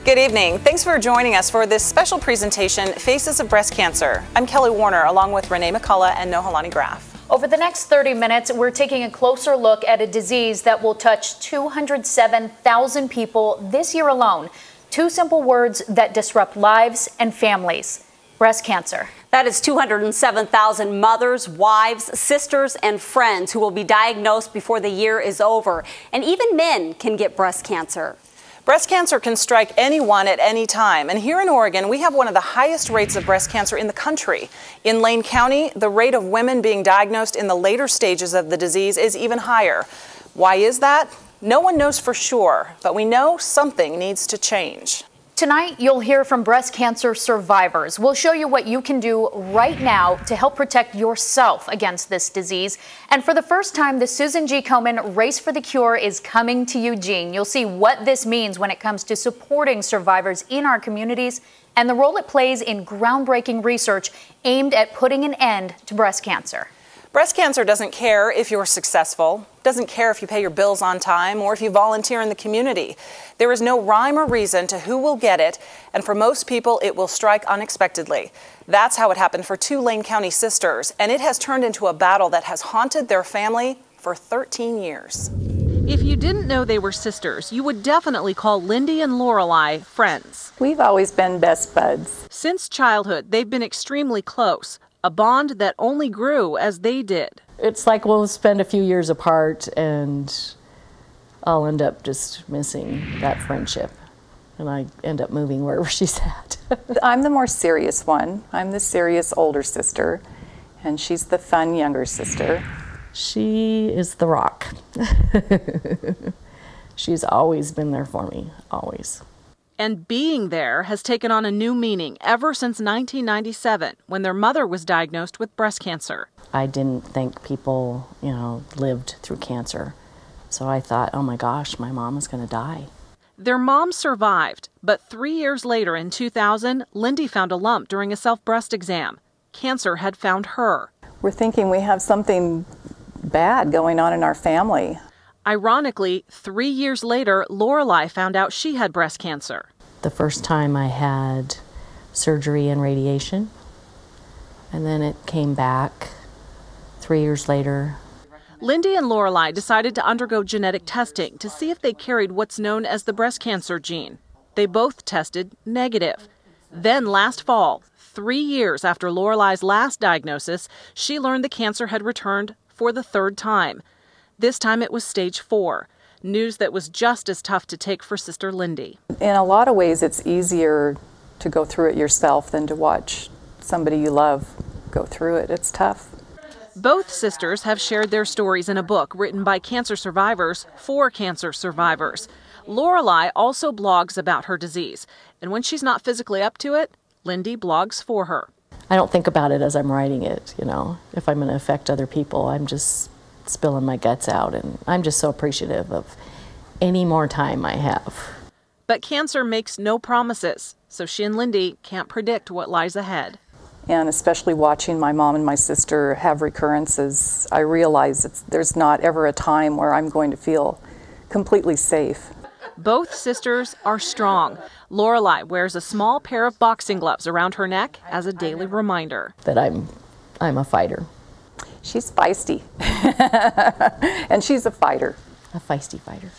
Good evening. Thanks for joining us for this special presentation, Faces of Breast Cancer. I'm Kelly Warner, along with Renee McCullough and Nohalani Graff. Over the next 30 minutes, we're taking a closer look at a disease that will touch 207,000 people this year alone. Two simple words that disrupt lives and families: breast cancer. That is 207,000 mothers, wives, sisters, and friends who will be diagnosed before the year is over. And even men can get breast cancer. Breast cancer can strike anyone at any time, and here in Oregon, we have one of the highest rates of breast cancer in the country. In Lane County, the rate of women being diagnosed in the later stages of the disease is even higher. Why is that? No one knows for sure, but we know something needs to change. Tonight, you'll hear from breast cancer survivors. We'll show you what you can do right now to help protect yourself against this disease. And for the first time, the Susan G. Komen Race for the Cure is coming to Eugene. You'll see what this means when it comes to supporting survivors in our communities and the role it plays in groundbreaking research aimed at putting an end to breast cancer. Breast cancer doesn't care if you're successful, doesn't care if you pay your bills on time or if you volunteer in the community. There is no rhyme or reason to who will get it, and for most people, it will strike unexpectedly. That's how it happened for two Lane County sisters, and it has turned into a battle that has haunted their family for 13 years. If you didn't know they were sisters, you would definitely call Lindy and Lorelei friends. We've always been best buds. Since childhood, they've been extremely close. A bond that only grew as they did. It's like we'll spend a few years apart and I'll end up just missing that friendship. And I end up moving wherever she's at. I'm the more serious one. I'm the serious older sister, and she's the fun younger sister. She is the rock. She's always been there for me, always. And being there has taken on a new meaning ever since 1997, when their mother was diagnosed with breast cancer. I didn't think people, lived through cancer. So I thought, oh my gosh, my mom is going to die. Their mom survived, but 3 years later in 2000, Lindy found a lump during a self-breast exam. Cancer had found her. We're thinking we have something bad going on in our family. Ironically, 3 years later, Lorelei found out she had breast cancer. The first time I had surgery and radiation, and then it came back 3 years later. Lindy and Lorelei decided to undergo genetic testing to see if they carried what's known as the breast cancer gene. They both tested negative. Then last fall, 3 years after Lorelei's last diagnosis, she learned the cancer had returned for the third time. This time it was stage 4, news that was just as tough to take for Sister Lindy. In a lot of ways, it's easier to go through it yourself than to watch somebody you love go through it. It's tough. Both sisters have shared their stories in a book written by cancer survivors for cancer survivors. Lorelei also blogs about her disease, and when she's not physically up to it, Lindy blogs for her. I don't think about it as I'm writing it, if I'm going to affect other people. I'm just spilling my guts out, and I'm just so appreciative of any more time I have. But cancer makes no promises, so she and Lindy can't predict what lies ahead. And especially watching my mom and my sister have recurrences, I realize there's not ever a time where I'm going to feel completely safe. Both sisters are strong. Lorelei wears a small pair of boxing gloves around her neck as a daily reminder that I'm a fighter. She's feisty, and she's a fighter. A feisty fighter.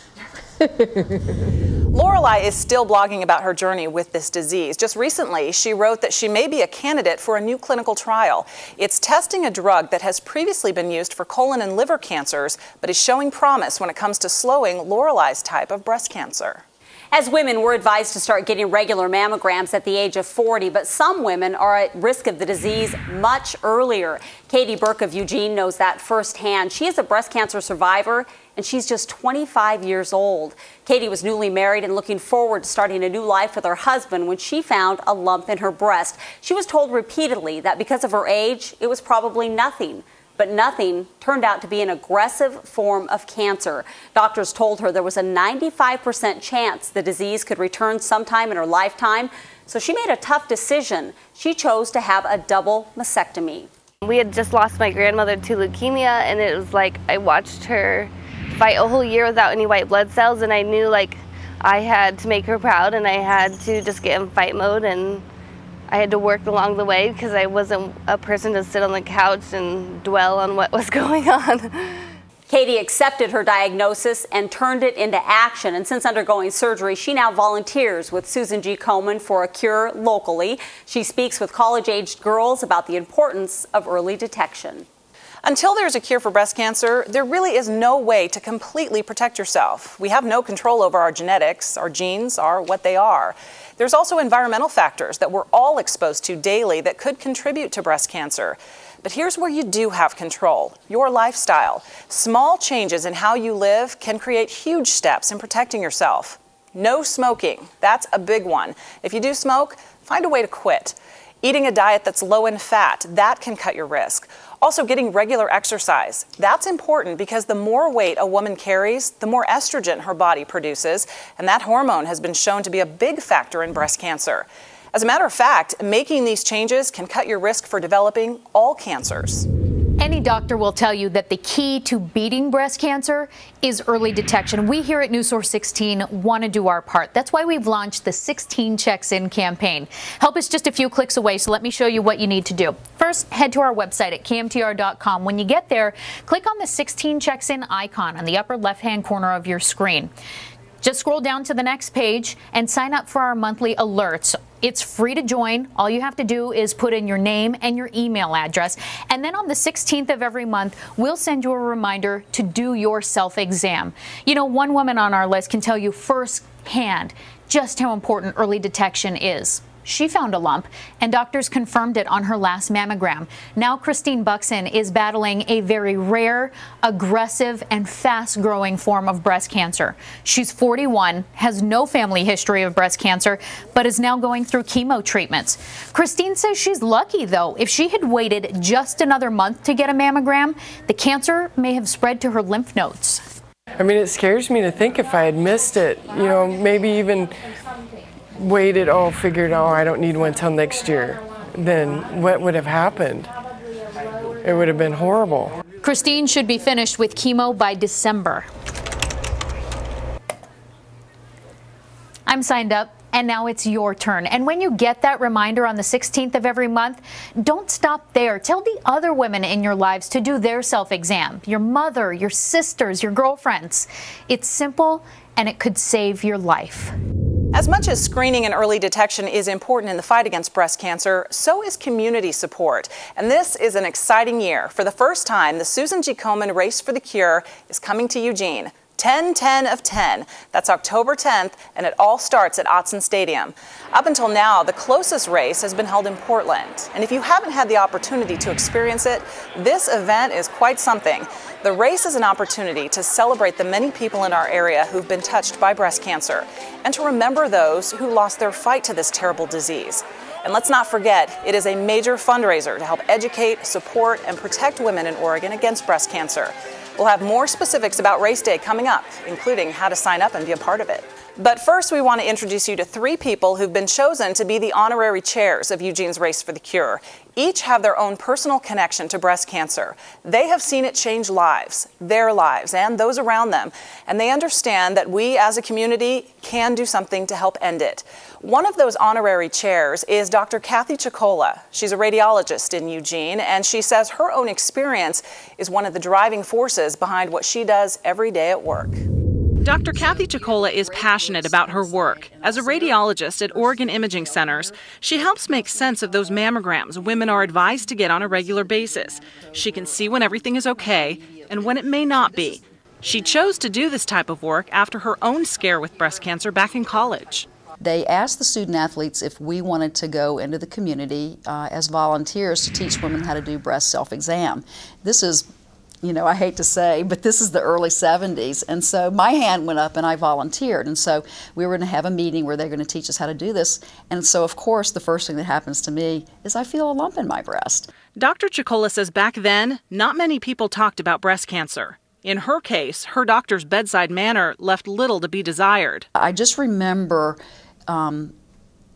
Lorelei is still blogging about her journey with this disease. Just recently, she wrote that she may be a candidate for a new clinical trial. It's testing a drug that has previously been used for colon and liver cancers, but is showing promise when it comes to slowing Lorelei's type of breast cancer. As women, we're advised to start getting regular mammograms at the age of 40, but some women are at risk of the disease much earlier. Katie Burke of Eugene knows that firsthand. She is a breast cancer survivor, and she's just 25 years old. Katie was newly married and looking forward to starting a new life with her husband when she found a lump in her breast. She was told repeatedly that because of her age, it was probably nothing. But nothing turned out to be an aggressive form of cancer. Doctors told her there was a 95% chance the disease could return sometime in her lifetime. So she made a tough decision. She chose to have a double mastectomy. We had just lost my grandmother to leukemia, and it was like I watched her fight a whole year without any white blood cells, and I knew like I had to make her proud, and I had to just get in fight mode, and I had to work along the way because I wasn't a person to sit on the couch and dwell on what was going on. Katie accepted her diagnosis and turned it into action. And since undergoing surgery, she now volunteers with Susan G. Komen for a Cure locally. She speaks with college-aged girls about the importance of early detection. Until there's a cure for breast cancer, there really is no way to completely protect yourself. We have no control over our genetics. Our genes are what they are. There's also environmental factors that we're all exposed to daily that could contribute to breast cancer. But here's where you do have control: your lifestyle. Small changes in how you live can create huge steps in protecting yourself. No smoking, that's a big one. If you do smoke, find a way to quit. Eating a diet that's low in fat, that can cut your risk. Also, getting regular exercise. That's important because the more weight a woman carries, the more estrogen her body produces, and that hormone has been shown to be a big factor in breast cancer. As a matter of fact, making these changes can cut your risk for developing all cancers. Any doctor will tell you that the key to beating breast cancer is early detection. We here at News Source 16 want to do our part. That's why we've launched the 16 Checks In campaign. Help is just a few clicks away, so let me show you what you need to do. First, head to our website at KMTR.com. When you get there, click on the 16 Checks In icon on the upper left-hand corner of your screen. Just scroll down to the next page and sign up for our monthly alerts. It's free to join. All you have to do is put in your name and your email address. And then on the 16th of every month, we'll send you a reminder to do your self-exam. You know, one woman on our list can tell you firsthand just how important early detection is. She found a lump, and doctors confirmed it on her last mammogram. Now Christine Buksan is battling a very rare, aggressive, and fast-growing form of breast cancer. She's 41, has no family history of breast cancer, but is now going through chemo treatments. Christine says she's lucky, though. If she had waited just another month to get a mammogram, the cancer may have spread to her lymph nodes. I mean, it scares me to think if I had missed it, you know, maybe even waited, figured, I don't need one till next year, then what would have happened? It would have been horrible. Christine should be finished with chemo by December. I'm signed up, and now it's your turn. And when you get that reminder on the 16th of every month, don't stop there. Tell the other women in your lives to do their self-exam. Your mother, your sisters, your girlfriends. It's simple, and it could save your life. As much as screening and early detection is important in the fight against breast cancer, so is community support. And this is an exciting year. For the first time, the Susan G. Komen Race for the Cure is coming to Eugene. 10-10 of 10. That's October 10th, and it all starts at Autzen Stadium. Up until now, the closest race has been held in Portland. And if you haven't had the opportunity to experience it, this event is quite something. The race is an opportunity to celebrate the many people in our area who've been touched by breast cancer and to remember those who lost their fight to this terrible disease. And let's not forget, it is a major fundraiser to help educate, support, and protect women in Oregon against breast cancer. We'll have more specifics about Race Day coming up, including how to sign up and be a part of it. But first, we want to introduce you to 3 people who've been chosen to be the honorary chairs of Eugene's Race for the Cure. Each have their own personal connection to breast cancer. They have seen it change lives, their lives, and those around them. And they understand that we as a community can do something to help end it. One of those honorary chairs is Dr. Cathy Chocola. She's a radiologist in Eugene, and she says her own experience is one of the driving forces behind what she does every day at work. Dr. Cathy Chocola is passionate about her work. As a radiologist at Oregon Imaging Centers, she helps make sense of those mammograms women are advised to get on a regular basis. She can see when everything is okay and when it may not be. She chose to do this type of work after her own scare with breast cancer back in college. They asked the student athletes if we wanted to go into the community as volunteers to teach women how to do breast self-exam. This is, I hate to say, but this is the early 70s, and so my hand went up and I volunteered, and so we were going to have a meeting where they're going to teach us how to do this, and so of course the first thing that happens to me is I feel a lump in my breast. Dr. Chocola says back then, not many people talked about breast cancer. In her case, her doctor's bedside manner left little to be desired. I just remember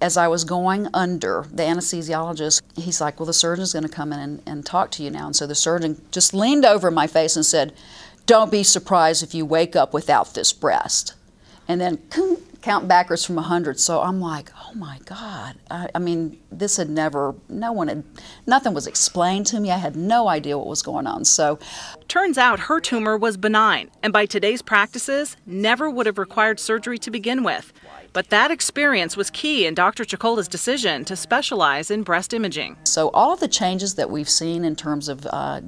as I was going under, the anesthesiologist, he's like, well, the surgeon's going to come in and talk to you now. And so the surgeon just leaned over my face and said, don't be surprised if you wake up without this breast. And then count backwards from 100. So I'm like, oh my God. I mean, this had never, nothing was explained to me. I had no idea what was going on. So turns out her tumor was benign, and by today's practices, never would have required surgery to begin with. But that experience was key in Dr. Chocola's decision to specialize in breast imaging. So all of the changes that we've seen in terms of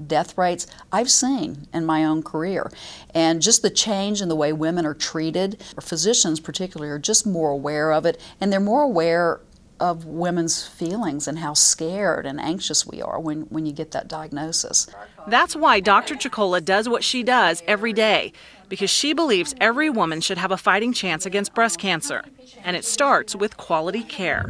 death rates, I've seen in my own career. And just the change in the way women are treated, physicians particularly are just more aware of it, and they're more aware of women's feelings and how scared and anxious we are when you get that diagnosis. That's why Dr. Chocola does what she does every day, because she believes every woman should have a fighting chance against breast cancer. And it starts with quality care.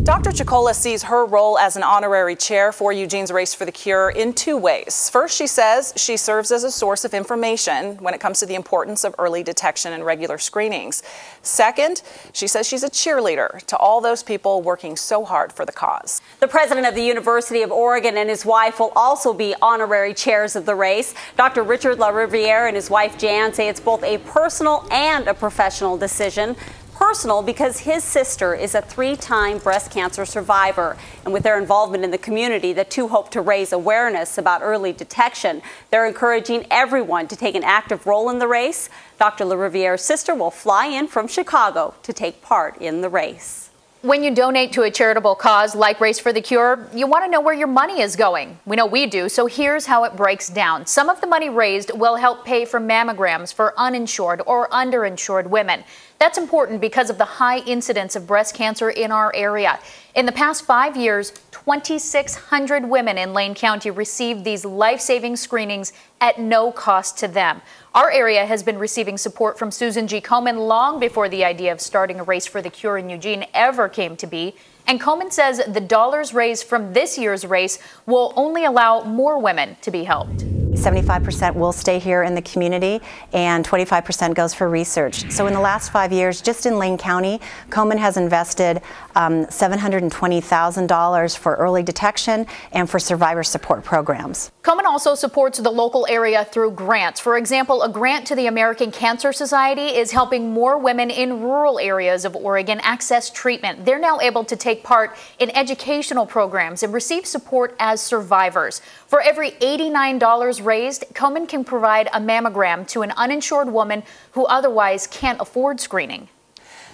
Dr. Chocola sees her role as an honorary chair for Eugene's Race for the Cure in two ways. First, she says she serves as a source of information when it comes to the importance of early detection and regular screenings. Second, she says she's a cheerleader to all those people working so hard for the cause. The president of the University of Oregon and his wife will also be honorary chairs of the race. Dr. Richard LaRiviere and his wife Jan say it's both a personal and a professional decision. Personal because his sister is a 3-time breast cancer survivor, and with their involvement in the community, the two hope to raise awareness about early detection. They're encouraging everyone to take an active role in the race. Dr. LaRiviere's sister will fly in from Chicago to take part in the race. When you donate to a charitable cause like Race for the Cure, you want to know where your money is going. We know we do, so here's how it breaks down. Some of the money raised will help pay for mammograms for uninsured or underinsured women. That's important because of the high incidence of breast cancer in our area. In the past 5 years, 2,600 women in Lane County received these life-saving screenings at no cost to them. Our area has been receiving support from Susan G. Komen long before the idea of starting a Race for the Cure in Eugene ever came to be. And Komen says the dollars raised from this year's race will only allow more women to be helped. 75% will stay here in the community and 25% goes for research. So in the last 5 years, just in Lane County, Komen has invested $720,000 for early detection and for survivor support programs. Komen also supports the local area through grants. For example, a grant to the American Cancer Society is helping more women in rural areas of Oregon access treatment. They're now able to take part in educational programs and receive support as survivors. For every $89 raised, Komen can provide a mammogram to an uninsured woman who otherwise can't afford screening.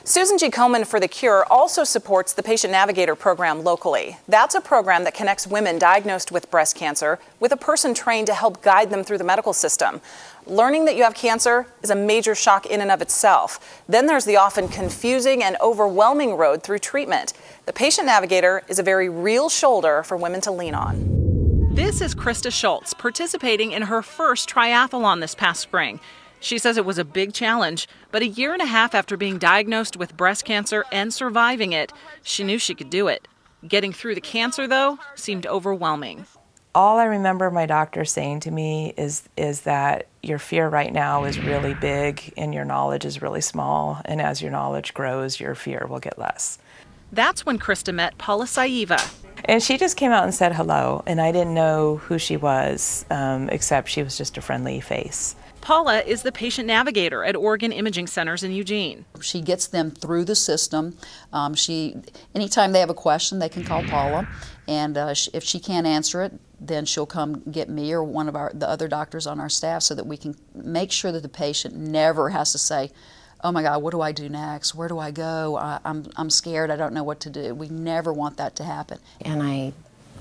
Susan G. Komen for the Cure also supports the Patient Navigator program locally. That's a program that connects women diagnosed with breast cancer with a person trained to help guide them through the medical system. Learning that you have cancer is a major shock in and of itself. Then there's the often confusing and overwhelming road through treatment. The Patient Navigator is a very real shoulder for women to lean on. This is Krista Schultz participating in her first triathlon this past spring. She says it was a big challenge, but a year and a half after being diagnosed with breast cancer and surviving it, she knew she could do it. Getting through the cancer, though, seemed overwhelming. All I remember my doctor saying to me is that your fear right now is really big and your knowledge is really small, and as your knowledge grows, your fear will get less. That's when Krista met Paula Saiva. And she just came out and said hello, and I didn't know who she was, except she was just a friendly face. Paula is the patient navigator at Oregon Imaging Centers in Eugene. She gets them through the system. Anytime they have a question, they can call Paula, and if she can't answer it, then she'll come get me or one of the other doctors on our staff so that we can make sure that the patient never has to say, oh my God, what do I do next? Where do I go? I'm scared, I don't know what to do. We never want that to happen. And I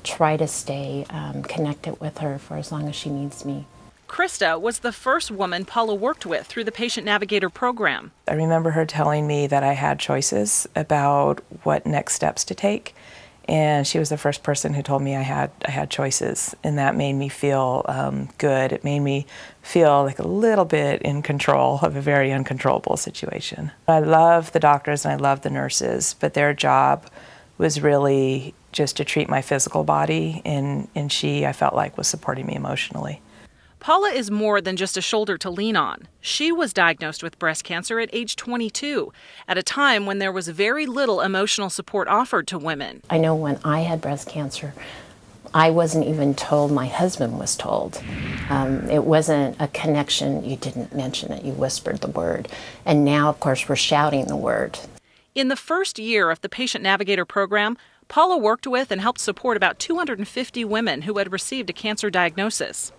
try to stay connected with her for as long as she needs me. Krista was the first woman Paula worked with through the Patient Navigator program. I remember her telling me that I had choices about what next steps to take, and she was the first person who told me I had choices, and that made me feel good. It made me feel like a little bit in control of a very uncontrollable situation. I love the doctors and I love the nurses, but their job was really just to treat my physical body, and she, I felt like, was supporting me emotionally. Paula is more than just a shoulder to lean on. She was diagnosed with breast cancer at age 22, at a time when there was very little emotional support offered to women. I know when I had breast cancer, I wasn't even told, my husband was told. It wasn't a connection, you didn't mention it, you whispered the word. And now, of course, we're shouting the word. In the first year of the Patient Navigator program, Paula worked with and helped support about 250 women who had received a cancer diagnosis.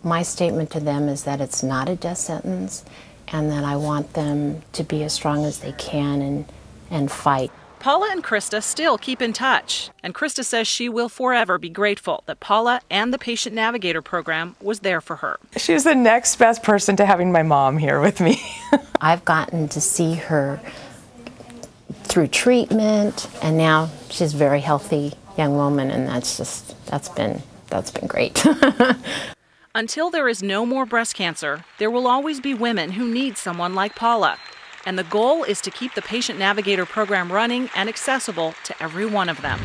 My statement to them is that it's not a death sentence and that I want them to be as strong as they can and fight. Paula and Krista still keep in touch, and Krista says she will forever be grateful that Paula and the Patient Navigator program was there for her. She's the next best person to having my mom here with me. I've gotten to see her through treatment, and now she's a very healthy young woman, and that's been great. Until there is no more breast cancer, there will always be women who need someone like Paula. And the goal is to keep the Patient Navigator program running and accessible to every one of them.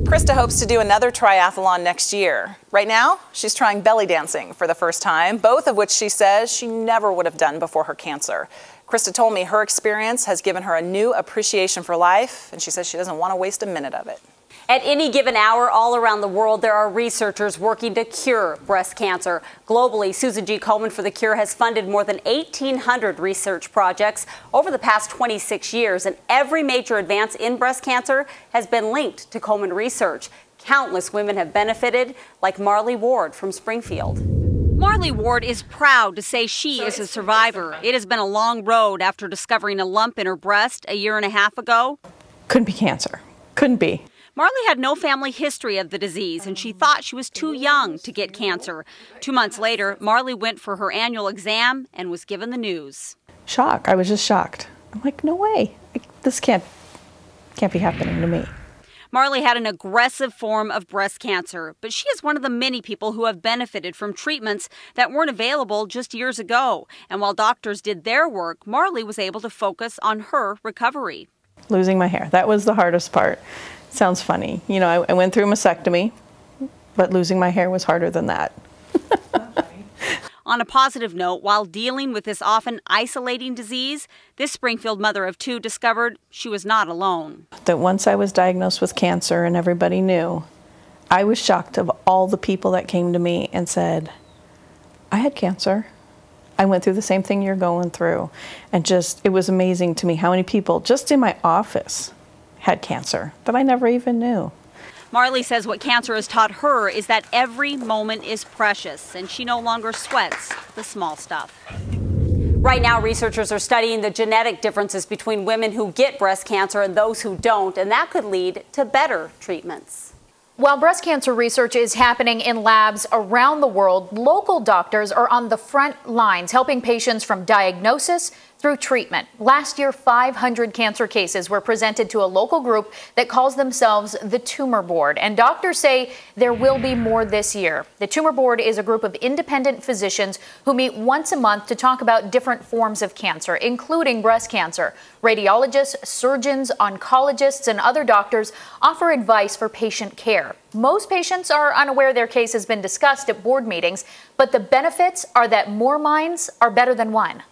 Krista hopes to do another triathlon next year. Right now, she's trying belly dancing for the first time, both of which she says she never would have done before her cancer. Krista told me her experience has given her a new appreciation for life, and she says she doesn't want to waste a minute of it. At any given hour, all around the world, there are researchers working to cure breast cancer. Globally, Susan G. Komen for the Cure has funded more than 1,800 research projects over the past 26 years, and every major advance in breast cancer has been linked to Komen research. Countless women have benefited, like Marley Ward from Springfield. Marley Ward is proud to say she is a survivor. It has been a long road after discovering a lump in her breast a year and a half ago. Couldn't be cancer. Couldn't be. Marley had no family history of the disease, and she thought she was too young to get cancer. 2 months later, Marley went for her annual exam and was given the news. Shock. I was just shocked. I'm like, no way. This can't be happening to me. Marley had an aggressive form of breast cancer, but she is one of the many people who have benefited from treatments that weren't available just years ago. And while doctors did their work, Marley was able to focus on her recovery. Losing my hair. That was the hardest part. Sounds funny. You know, I went through a mastectomy, but losing my hair was harder than that. On a positive note, while dealing with this often isolating disease, this Springfield mother of two discovered she was not alone. That once I was diagnosed with cancer and everybody knew, I was shocked of all the people that came to me and said, I had cancer. I went through the same thing you're going through. And just, it was amazing to me how many people just in my office had cancer that I never even knew. Marley says what cancer has taught her is that every moment is precious, and she no longer sweats the small stuff. Right now, researchers are studying the genetic differences between women who get breast cancer and those who don't, and that could lead to better treatments. While breast cancer research is happening in labs around the world, local doctors are on the front lines helping patients from diagnosis through treatment. Last year, 500 cancer cases were presented to a local group that calls themselves the Tumor Board, and doctors say there will be more this year. The Tumor Board is a group of independent physicians who meet once a month to talk about different forms of cancer, including breast cancer. Radiologists, surgeons, oncologists, and other doctors offer advice for patient care. Most patients are unaware their case has been discussed at board meetings, but the benefits are that more minds are better than one.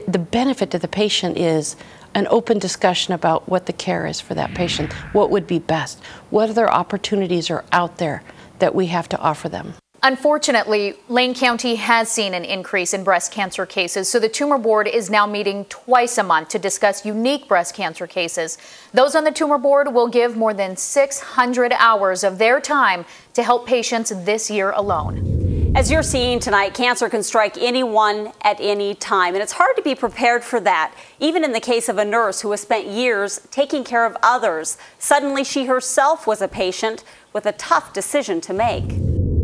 The benefit to the patient is an open discussion about what the care is for that patient, what would be best, what other opportunities are out there that we have to offer them. Unfortunately, Lane County has seen an increase in breast cancer cases, so the Tumor Board is now meeting twice a month to discuss unique breast cancer cases. Those on the Tumor Board will give more than 600 hours of their time to help patients this year alone. As you're seeing tonight, cancer can strike anyone at any time, and it's hard to be prepared for that. Even in the case of a nurse who has spent years taking care of others, suddenly she herself was a patient with a tough decision to make.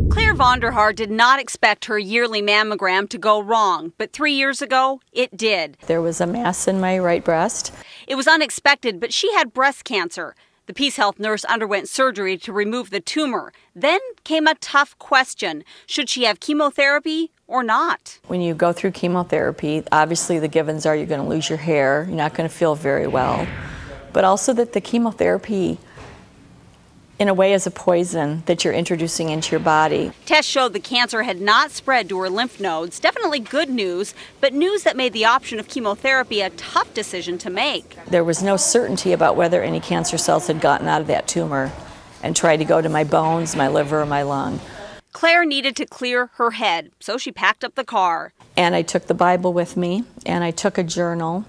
Claire Vonderhaar did not expect her yearly mammogram to go wrong, but 3 years ago, it did. There was a mass in my right breast. It was unexpected, but she had breast cancer. The Peace Health nurse underwent surgery to remove the tumor. Then came a tough question. Should she have chemotherapy or not? When you go through chemotherapy, obviously the givens are you're going to lose your hair, you're not going to feel very well, but also that the chemotherapy in a way is a poison that you're introducing into your body. Tests showed the cancer had not spread to her lymph nodes. Definitely good news, but news that made the option of chemotherapy a tough decision to make. There was no certainty about whether any cancer cells had gotten out of that tumor. and try to go to my bones, my liver, my lung. Claire needed to clear her head, so she packed up the car. And I took the Bible with me, and I took a journal,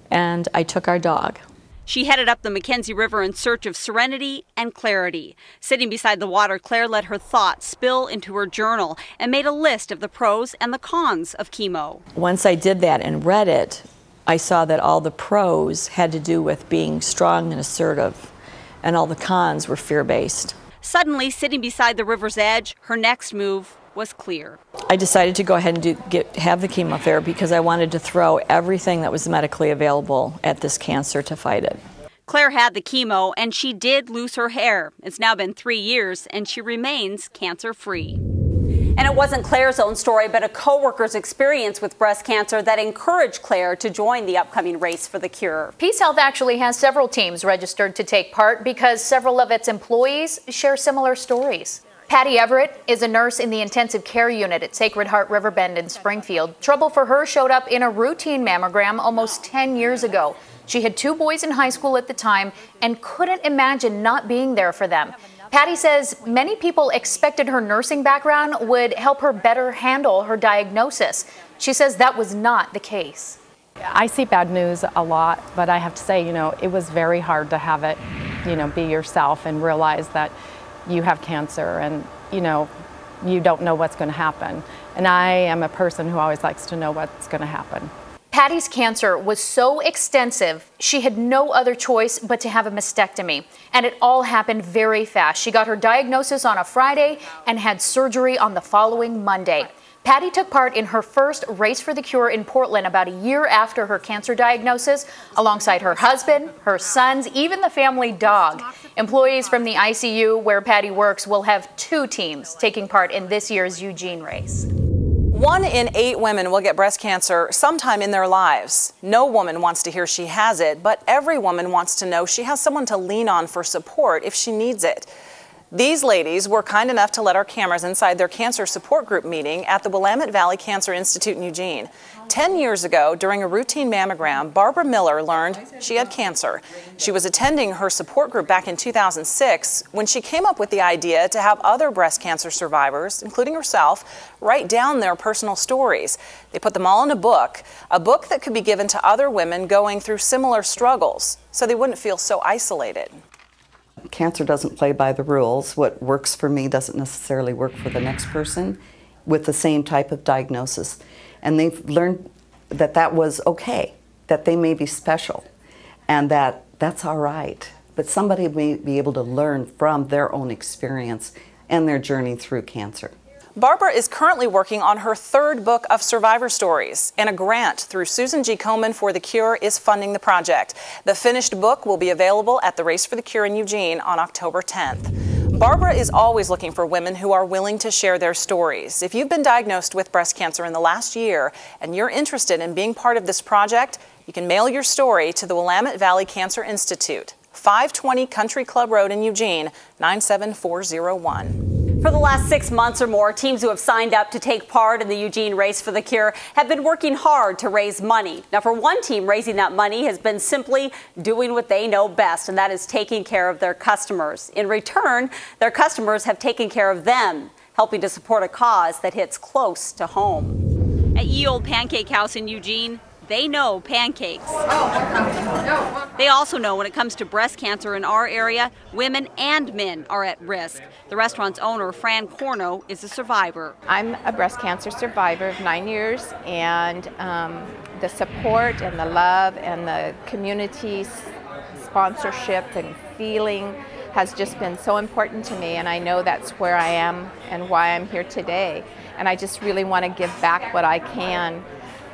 and I took our dog. She headed up the Mackenzie River in search of serenity and clarity. Sitting beside the water, Claire let her thoughts spill into her journal and made a list of the pros and the cons of chemo. Once I did that and read it, I saw that all the pros had to do with being strong and assertive, and all the cons were fear-based. Suddenly, sitting beside the river's edge, her next move was clear. I decided to go ahead and have the chemotherapy because I wanted to throw everything that was medically available at this cancer to fight it. Claire had the chemo, and she did lose her hair. It's now been 3 years, and she remains cancer-free. And it wasn't Claire's own story, but a co-worker's experience with breast cancer that encouraged Claire to join the upcoming Race for the Cure. Peace Health actually has several teams registered to take part because several of its employees share similar stories. Patty Everett is a nurse in the intensive care unit at Sacred Heart Riverbend in Springfield. Trouble for her showed up in a routine mammogram almost 10 years ago. She had 2 boys in high school at the time and couldn't imagine not being there for them. Patty says many people expected her nursing background would help her better handle her diagnosis. She says that was not the case. I see bad news a lot, but I have to say, it was very hard to have it, be yourself and realize that you have cancer and, you don't know what's going to happen. And I am a person who always likes to know what's going to happen. Patty's cancer was so extensive, she had no other choice but to have a mastectomy. And it all happened very fast. She got her diagnosis on a Friday and had surgery on the following Monday. Patty took part in her first Race for the Cure in Portland about a year after her cancer diagnosis, alongside her husband, her sons, even the family dog. Employees from the ICU where Patty works will have 2 teams taking part in this year's Eugene race. 1 in 8 women will get breast cancer sometime in their lives. No woman wants to hear she has it, but every woman wants to know she has someone to lean on for support if she needs it. These ladies were kind enough to let our cameras inside their cancer support group meeting at the Willamette Valley Cancer Institute in Eugene. 10 years ago, during a routine mammogram, Barbara Miller learned she had cancer. She was attending her support group back in 2006 when she came up with the idea to have other breast cancer survivors, including herself, write down their personal stories. They put them all in a book that could be given to other women going through similar struggles, so they wouldn't feel so isolated. Cancer doesn't play by the rules. What works for me doesn't necessarily work for the next person with the same type of diagnosis. And they've learned that that was okay, that they may be special, and that that's all right. But somebody may be able to learn from their own experience and their journey through cancer. Barbara is currently working on her 3rd book of survivor stories, and a grant through Susan G. Komen for the Cure is funding the project. The finished book will be available at the Race for the Cure in Eugene on October 10th. Barbara is always looking for women who are willing to share their stories. If you've been diagnosed with breast cancer in the last year and you're interested in being part of this project, you can mail your story to the Willamette Valley Cancer Institute, 520 Country Club Road in Eugene, 97401. For the last 6 months or more, teams who have signed up to take part in the Eugene Race for the Cure have been working hard to raise money. Now, for one team, raising that money has been simply doing what they know best, and that is taking care of their customers. In return, their customers have taken care of them, helping to support a cause that hits close to home. At Ye Olde Pancake House in Eugene, they know pancakes. They also know when it comes to breast cancer in our area, women and men are at risk. The restaurant's owner, Fran Corno, is a survivor. I'm a breast cancer survivor of 9 years, and the support and the love and the community sponsorship and feeling has just been so important to me, and I know that's where I am and why I'm here today. And I just really want to give back what I can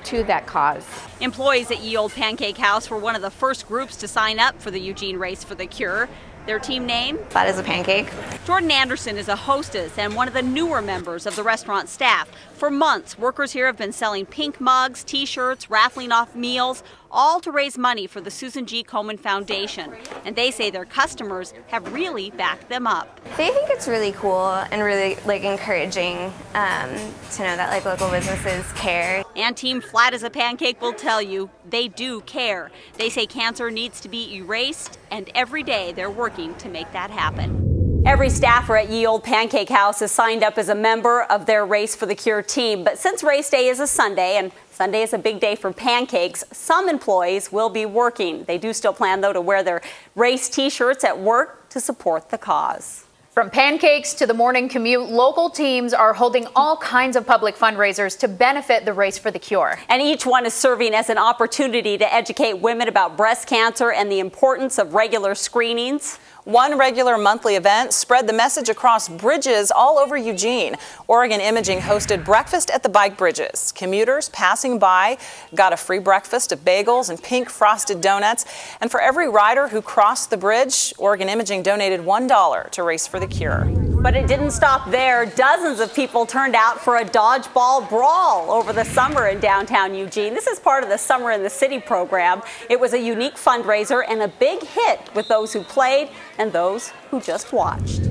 to that cause. Employees at Ye Olde Pancake House were one of the first groups to sign up for the Eugene Race for the Cure. Their team name? Flat as a pancake. Jordan Anderson is a hostess and one of the newer members of the restaurant staff. For months, workers here have been selling pink mugs, t-shirts, raffling off meals, all to raise money for the Susan G. Komen Foundation. And they say their customers have really backed them up. They think it's really cool and really encouraging to know that local businesses care. And Team Flat as a Pancake will tell you they do care. They say cancer needs to be erased, and every day they're working to make that happen. Every staffer at Ye Olde Pancake House is signed up as a member of their Race for the Cure team. But since race day is a Sunday, and Sunday is a big day for pancakes, some employees will be working. They do still plan, though, to wear their race T-shirts at work to support the cause. From pancakes to the morning commute, local teams are holding all kinds of public fundraisers to benefit the Race for the Cure. And each one is serving as an opportunity to educate women about breast cancer and the importance of regular screenings. One regular monthly event spread the message across bridges all over Eugene. Oregon Imaging hosted breakfast at the bike bridges. Commuters passing by got a free breakfast of bagels and pink frosted donuts. And for every rider who crossed the bridge, Oregon Imaging donated $1 to Race for the Cure. But it didn't stop there. Dozens of people turned out for a dodgeball brawl over the summer in downtown Eugene. This is part of the Summer in the City program. It was a unique fundraiser and a big hit with those who played and those who just watched.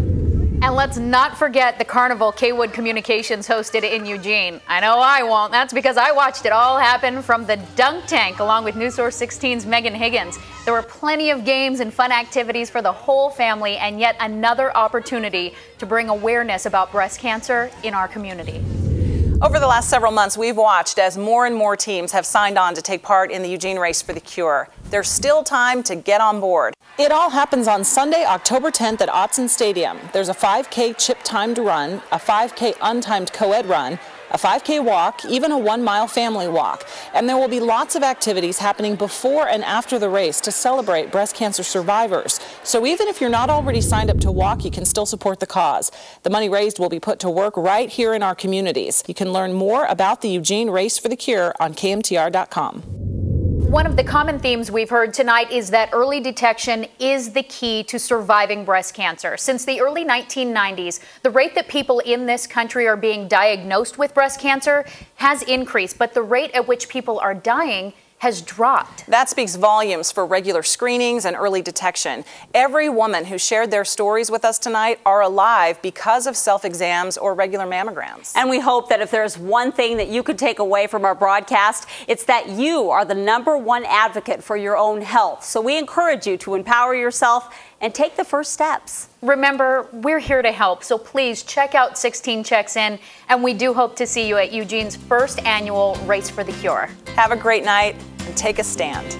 And let's not forget the carnival Kaywood Communications hosted in Eugene. I know I won't. That's because I watched it all happen from the dunk tank along with News Source 16's Megan Higgins. There were plenty of games and fun activities for the whole family, and yet another opportunity to bring awareness about breast cancer in our community. Over the last several months, we've watched as more and more teams have signed on to take part in the Eugene Race for the Cure. There's still time to get on board. It all happens on Sunday, October 10th at Autzen Stadium. There's a 5K chip-timed run, a 5K untimed co-ed run, a 5K walk, even a 1-mile family walk. And there will be lots of activities happening before and after the race to celebrate breast cancer survivors. So even if you're not already signed up to walk, you can still support the cause. The money raised will be put to work right here in our communities. You can learn more about the Eugene Race for the Cure on KMTR.com. One of the common themes we've heard tonight is that early detection is the key to surviving breast cancer. Since the early 1990s, the rate that people in this country are being diagnosed with breast cancer has increased, but the rate at which people are dying has dropped. That speaks volumes for regular screenings and early detection. Every woman who shared their stories with us tonight are alive because of self-exams or regular mammograms. And we hope that if there's one thing that you could take away from our broadcast, it's that you are the #1 advocate for your own health. So we encourage you to empower yourself and take the first steps. Remember, we're here to help, so please check out 16 Checks In, and we do hope to see you at Eugene's first annual Race for the Cure. Have a great night and take a stand.